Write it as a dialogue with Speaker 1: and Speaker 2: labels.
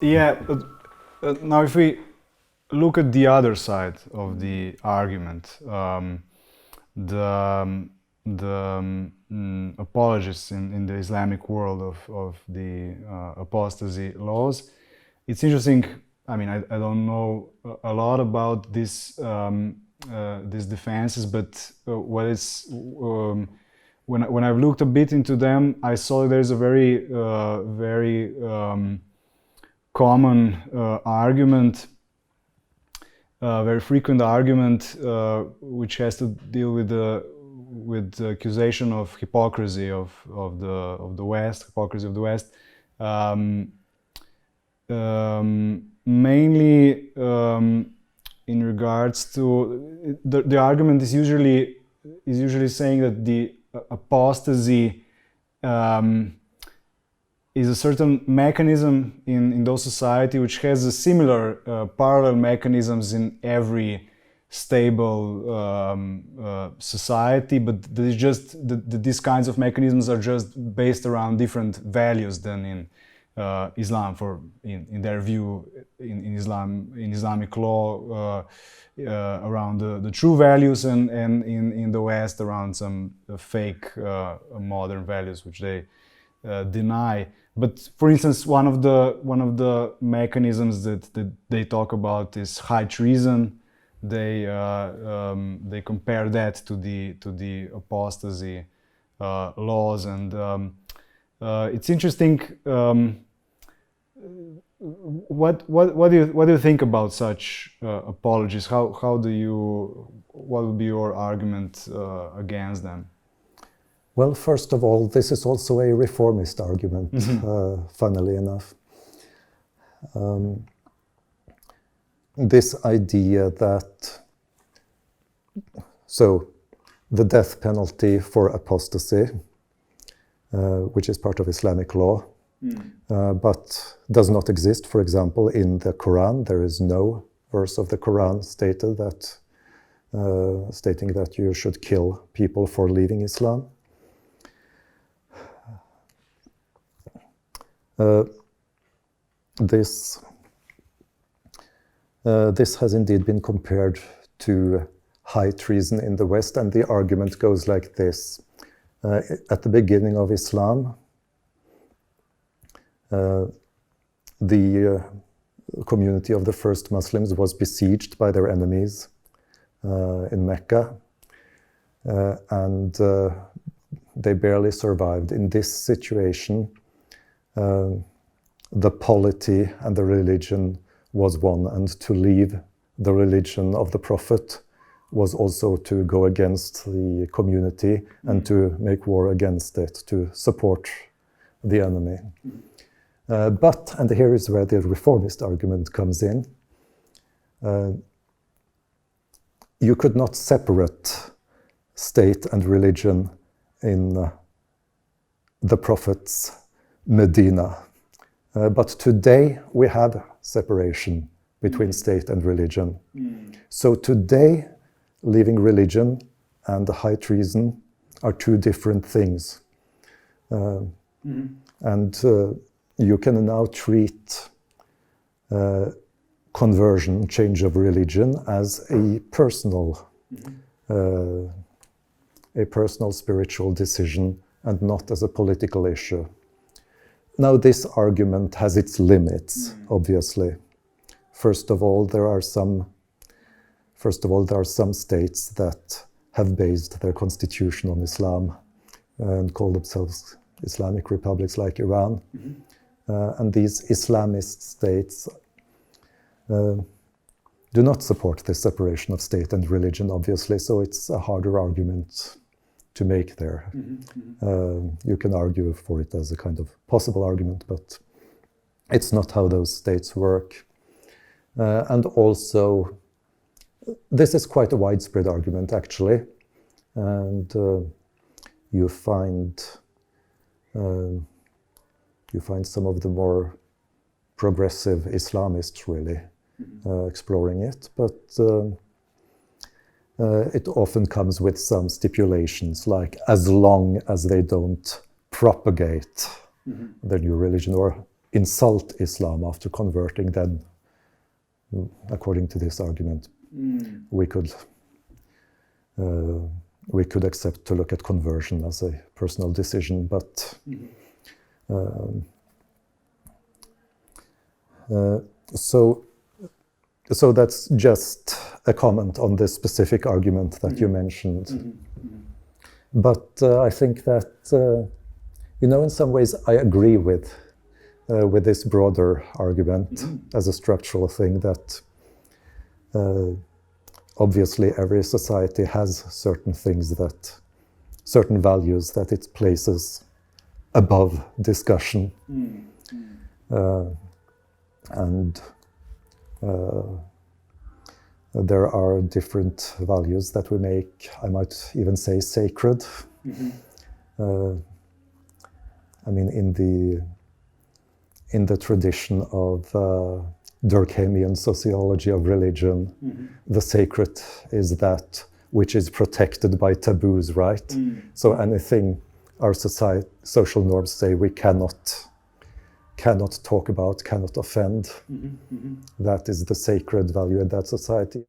Speaker 1: Yeah, but now if we look at the other side of the argument, the apologists in the Islamic world of the apostasy laws, it's interesting. I mean, I don't know a lot about these defenses, but what is when I've looked a bit into them, I saw there's a very common argument, very frequent argument, which has to deal with the accusation of hypocrisy of the West, hypocrisy of the West, mainly in regards to the argument is usually saying that the apostasy is a certain mechanism in those society which has a similar parallel mechanisms in every stable society, but there's just these kinds of mechanisms are just based around different values than in Islam. In their view, in Islamic law, around the true values, and in the West around some fake modern values which they deny. But for instance, one of the mechanisms that they talk about is high treason. They compare that to the apostasy laws, and it's interesting. What do you think about such apologies? What would be your argument against them?
Speaker 2: Well, first of all, this is also a reformist argument, funnily enough. This idea that, so the death penalty for apostasy, which is part of Islamic law, but does not exist, for example, in the Quran. There is no verse of the Quran stating that you should kill people for leaving Islam. This has indeed been compared to high treason in the West, and the argument goes like this. At the beginning of Islam, the community of the first Muslims was besieged by their enemies in Mecca, and they barely survived. In this situation, the polity and the religion was one, and to leave the religion of the Prophet was also to go against the community and to make war against it, to support the enemy. And here is where the reformist argument comes in, you could not separate state and religion in the Prophet's Medina. But today we have separation between state and religion. So today, leaving religion and the high treason are two different things. And you can now treat conversion, change of religion, as a personal spiritual decision and not as a political issue. Now, this argument has its limits, obviously. First of all, there are some states that have based their constitution on Islam and call themselves Islamic republics, like Iran. And these Islamist states do not support this separation of state and religion, obviously, so it's a harder argument to make there. You can argue for it as a kind of possible argument, but it's not how those states work. And also, this is quite a widespread argument, actually, and you find some of the more progressive Islamists really exploring it, but it often comes with some stipulations, like as long as they don't propagate their new religion, or insult Islam after converting, then, according to this argument, we could accept to look at conversion as a personal decision, but so that's just a comment on this specific argument that you mentioned. But I think that, in some ways I agree with this broader argument as a structural thing, that obviously every society has certain values that it places above discussion. And there are different values that we make, I might even say, sacred. I mean, in the tradition of Durkheimian sociology of religion, the sacred is that which is protected by taboos, right? So anything our social norms say we cannot talk about, cannot offend, that is the sacred value in that society.